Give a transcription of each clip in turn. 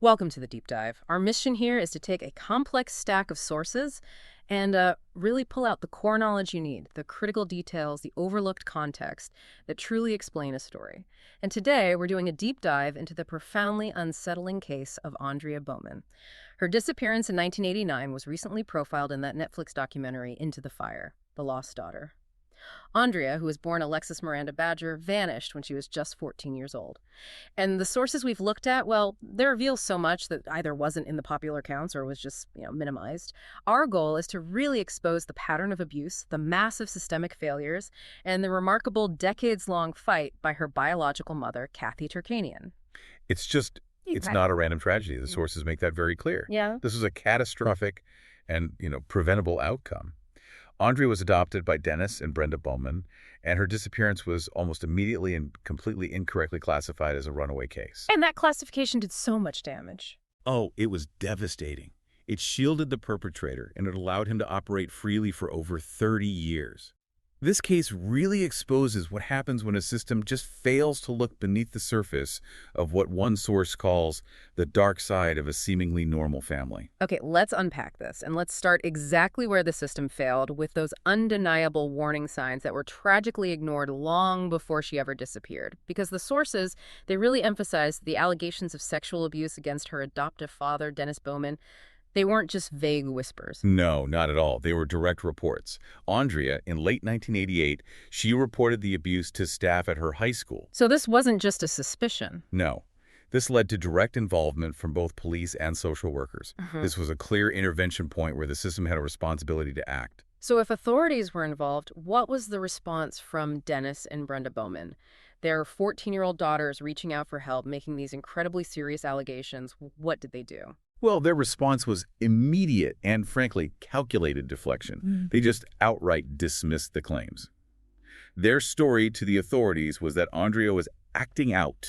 Welcome to the deep dive. Our mission here is to take a complex stack of sources and really pull out the core knowledge you need, the critical details, the overlooked context that truly explain a story. And today we're doing a deep dive into the profoundly unsettling case of Aundria Bowman. Her disappearance in 1989 was recently profiled in that Netflix documentary, Into the Fire, The Lost Daughter. Aundria, who was born Alexis Miranda Badger, vanished when she was just 14 years old. And the sources we've looked at, well, they reveal so much that either wasn't in the popular accounts or was just, minimized. Our goal is to really expose the pattern of abuse, the massive systemic failures, and the remarkable decades-long fight by her biological mother, Cathy Terkanian. It's not a random tragedy. The sources make that very clear. Yeah. This is a catastrophic and, preventable outcome. Aundria was adopted by Dennis and Brenda Bowman, and her disappearance was almost immediately and completely incorrectly classified as a runaway case. And that classification did so much damage. Oh, it was devastating. It shielded the perpetrator, and it allowed him to operate freely for over 30 years. This case really exposes what happens when a system just fails to look beneath the surface of what one source calls the dark side of a seemingly normal family. Okay, let's unpack this, and let's start exactly where the system failed with those undeniable warning signs that were tragically ignored long before she ever disappeared. Because the sources, they really emphasized the allegations of sexual abuse against her adoptive father, Dennis Bowman. They weren't just vague whispers. No, not at all. They were direct reports. Aundria, in late 1988, she reported the abuse to staff at her high school. So this wasn't just a suspicion. No. This led to direct involvement from both police and social workers. This was a clear intervention point where the system had a responsibility to act. So if authorities were involved, what was the response from Dennis and Brenda Bowman? Their 14-year-old daughters reaching out for help, making these incredibly serious allegations. What did they do? Well, their response was immediate and, frankly, calculated deflection. They just outright dismissed the claims. Their story to the authorities was that Aundria was acting out,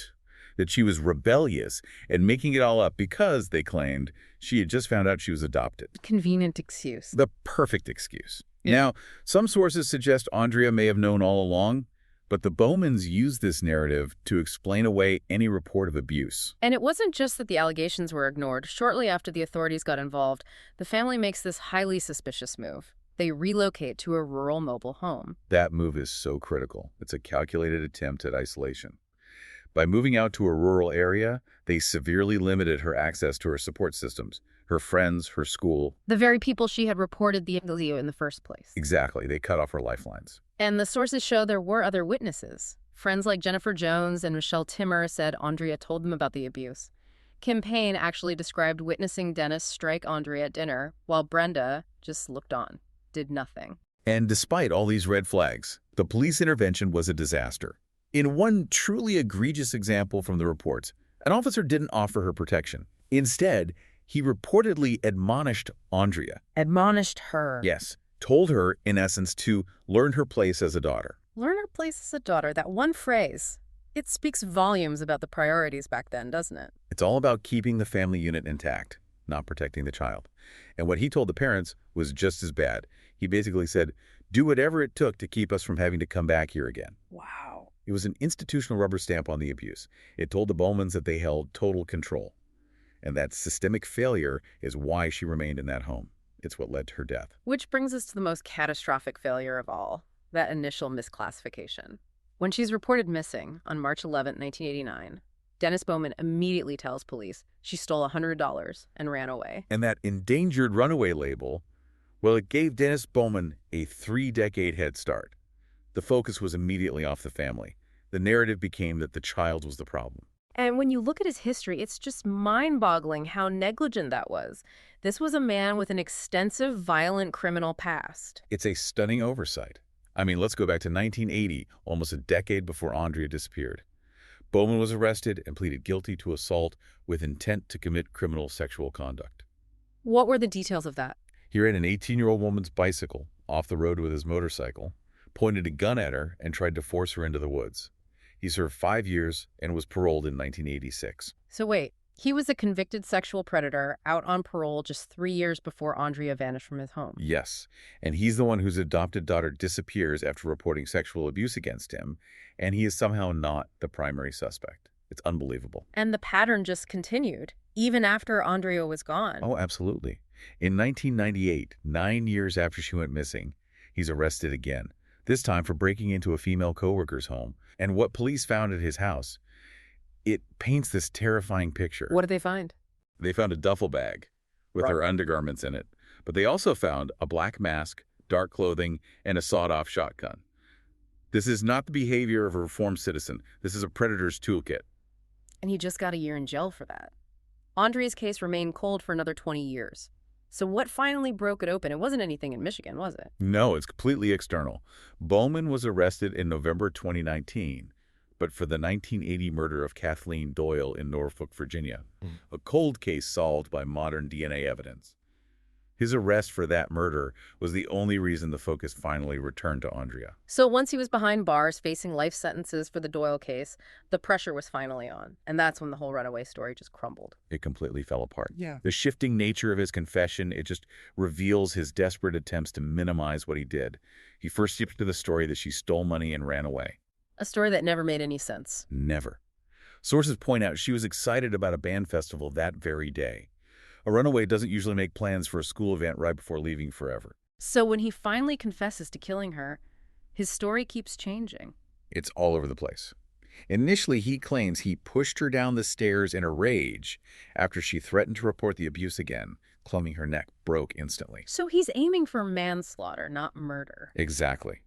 that she was rebellious and making it all up because, they claimed, she had just found out she was adopted. Convenient excuse. The perfect excuse. Now, some sources suggest Aundria may have known all along, but the Bowmans used this narrative to explain away any report of abuse. And it wasn't just that the allegations were ignored. Shortly after the authorities got involved, the family makes this highly suspicious move. They relocate to a rural mobile home. That move is so critical. It's a calculated attempt at isolation. By moving out to a rural area, they severely limited her access to her support systems, her friends, her school. The very people she had reported the abuse in the first place. Exactly. They cut off her lifelines. And the sources show there were other witnesses. Friends like Jennifer Jones and Michelle Timmer said Aundria told them about the abuse. Kim Payne actually described witnessing Dennis strike Aundria at dinner, while Brenda just looked on, did nothing. And despite all these red flags, the police intervention was a disaster. In one truly egregious example from the reports, an officer didn't offer her protection. Instead, he reportedly admonished Aundria. Admonished her. Yes. Told her, in essence, to learn her place as a daughter. Learn her place as a daughter, that one phrase. It speaks volumes about the priorities back then, doesn't it? It's all about keeping the family unit intact, not protecting the child. And what he told the parents was just as bad. He basically said, do whatever it took to keep us from having to come back here again. Wow. It was an institutional rubber stamp on the abuse. It told the Bowmans that they held total control. And that systemic failure is why she remained in that home. It's what led to her death. Which brings us to the most catastrophic failure of all, that initial misclassification. When she's reported missing on March 11, 1989, Dennis Bowman immediately tells police she stole $100 and ran away. And that endangered runaway label, well, it gave Dennis Bowman a 3-decade head start. The focus was immediately off the family. The narrative became that the child was the problem. And when you look at his history, it's just mind-boggling how negligent that was. This was a man with an extensive violent criminal past. It's a stunning oversight. I mean, let's go back to 1980, almost a decade before Aundria disappeared. Bowman was arrested and pleaded guilty to assault with intent to commit criminal sexual conduct. What were the details of that? He ran an 18-year-old woman's bicycle off the road with his motorcycle, pointed a gun at her, and tried to force her into the woods. He served 5 years and was paroled in 1986. So wait, he was a convicted sexual predator out on parole just 3 years before Aundria vanished from his home. Yes, and he's the one whose adopted daughter disappears after reporting sexual abuse against him, and he is somehow not the primary suspect. It's unbelievable. And the pattern just continued, even after Aundria was gone. Oh, absolutely. In 1998, 9 years after she went missing, he's arrested again, this time for breaking into a female coworker's home. And what police found at his house, it paints this terrifying picture. What did they find? They found a duffel bag with her undergarments in it, but they also found a black mask, dark clothing, and a sawed-off shotgun. This is not the behavior of a reformed citizen. This is a predator's toolkit. And he just got a year in jail for that. Aundria's case remained cold for another 20 years. So what finally broke it open? It wasn't anything in Michigan, was it? No, it's completely external. Bowman was arrested in November 2019, but for the 1980 murder of Kathleen Doyle in Norfolk, Virginia, a cold case solved by modern DNA evidence. His arrest for that murder was the only reason the focus finally returned to Aundria. So once he was behind bars facing life sentences for the Doyle case, the pressure was finally on. And that's when the whole runaway story just crumbled. It completely fell apart. Yeah. The shifting nature of his confession, it just reveals his desperate attempts to minimize what he did. He first skipped to the story that she stole money and ran away. A story that never made any sense. Never. Sources point out she was excited about a band festival that very day. A runaway doesn't usually make plans for a school event right before leaving forever. So when he finally confesses to killing her, his story keeps changing. It's all over the place. Initially, he claims he pushed her down the stairs in a rage after she threatened to report the abuse again, claiming her neck broke instantly. So he's aiming for manslaughter, not murder. Exactly.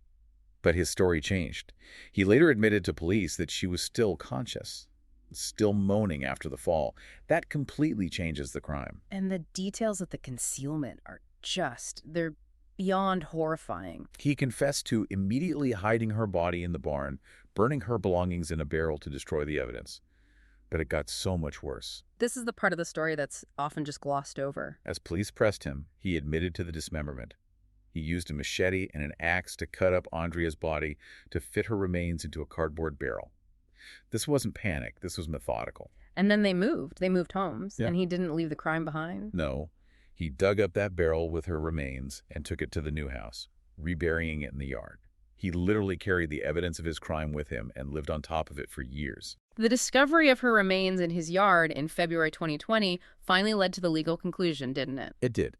But his story changed. He later admitted to police that she was still conscious, still moaning after the fall. That completely changes the crime. And the details of the concealment are they're beyond horrifying. He confessed to immediately hiding her body in the barn, burning her belongings in a barrel to destroy the evidence. But it got so much worse. This is the part of the story that's often just glossed over. As police pressed him, he admitted to the dismemberment. He used a machete and an axe to cut up Aundria's body to fit her remains into a cardboard barrel. This wasn't panic. This was methodical. And then they moved. They moved homes, Yeah. and he didn't leave the crime behind. No, he dug up that barrel with her remains and took it to the new house, reburying it in the yard. He literally carried the evidence of his crime with him and lived on top of it for years. The discovery of her remains in his yard in February 2020 finally led to the legal conclusion, didn't it? It did.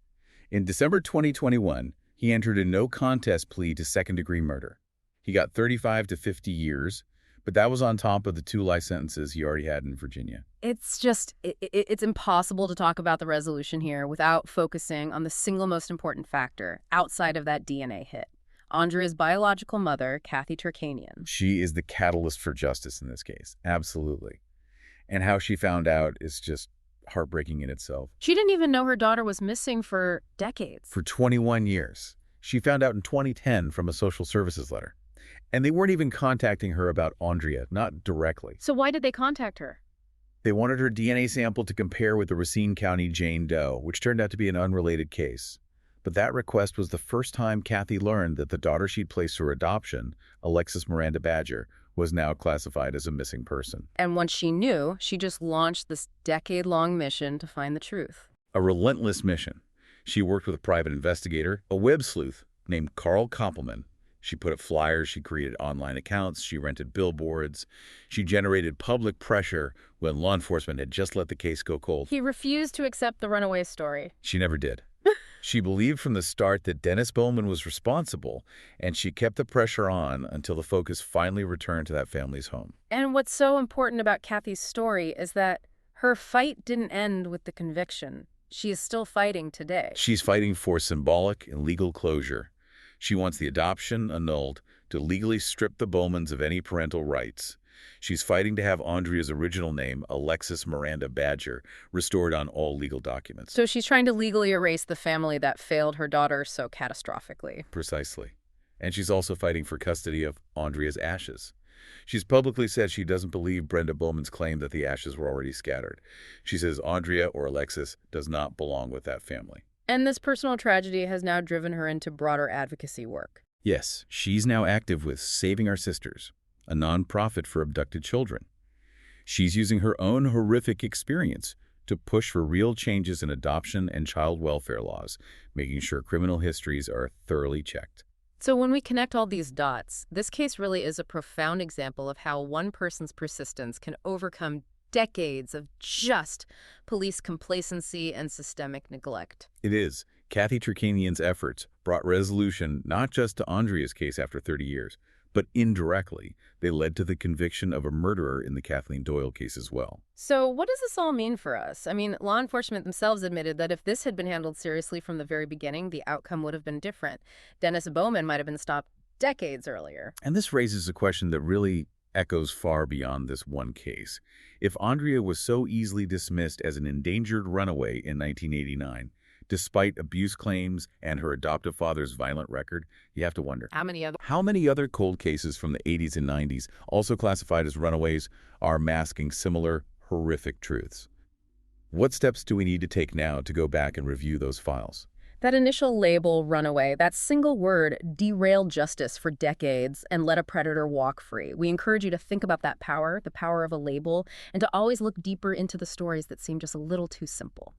In December 2021, he entered a no-contest plea to second-degree murder. He got 35 to 50 years, but that was on top of the 2 life sentences he already had in Virginia. It's impossible to talk about the resolution here without focusing on the single most important factor outside of that DNA hit. Aundria's biological mother, Cathy Terkanian. She is the catalyst for justice in this case, absolutely. And how she found out is just heartbreaking in itself. She didn't even know her daughter was missing for decades. For 21 years. She found out in 2010 from a social services letter. And they weren't even contacting her about Aundria, not directly. So why did they contact her? They wanted her DNA sample to compare with the Racine County Jane Doe, which turned out to be an unrelated case. But that request was the first time Cathy learned that the daughter she'd placed for adoption, Alexis Miranda Badger, was now classified as a missing person. And once she knew, she just launched this decade-long mission to find the truth. A relentless mission. She worked with a private investigator, a web sleuth named Carl Koppelman. She put up flyers, she created online accounts, she rented billboards. She generated public pressure when law enforcement had just let the case go cold. He refused to accept the runaway story. She never did. She believed from the start that Dennis Bowman was responsible, and she kept the pressure on until the focus finally returned to that family's home. And what's so important about Cathy's story is that her fight didn't end with the conviction. She is still fighting today. She's fighting for symbolic and legal closure. She wants the adoption annulled, to legally strip the Bowmans of any parental rights. She's fighting to have Aundria's original name, Alexis Miranda Badger, restored on all legal documents. So she's trying to legally erase the family that failed her daughter so catastrophically. Precisely. And she's also fighting for custody of Aundria's ashes. She's publicly said she doesn't believe Brenda Bowman's claim that the ashes were already scattered. She says Aundria or Alexis does not belong with that family. And this personal tragedy has now driven her into broader advocacy work. Yes, she's now active with Saving Our Sisters, a nonprofit for abducted children. She's using her own horrific experience to push for real changes in adoption and child welfare laws, making sure criminal histories are thoroughly checked. So when we connect all these dots, this case really is a profound example of how one person's persistence can overcome decades of just police complacency and systemic neglect. It is. Cathy Terkanian's efforts brought resolution not just to Aundria's case after 30 years, but indirectly, they led to the conviction of a murderer in the Kathleen Doyle case as well. So what does this all mean for us? I mean, law enforcement themselves admitted that if this had been handled seriously from the very beginning, the outcome would have been different. Dennis Bowman might have been stopped decades earlier. And this raises a question that really echoes far beyond this one case. If Aundria was so easily dismissed as an endangered runaway in 1989, despite abuse claims and her adoptive father's violent record, you have to wonder, how many other cold cases from the 80s and 90s, also classified as runaways, are masking similar horrific truths? What steps do we need to take now to go back and review those files? That initial label, runaway, that single word derailed justice for decades and let a predator walk free. We encourage you to think about that power, the power of a label, and to always look deeper into the stories that seem just a little too simple.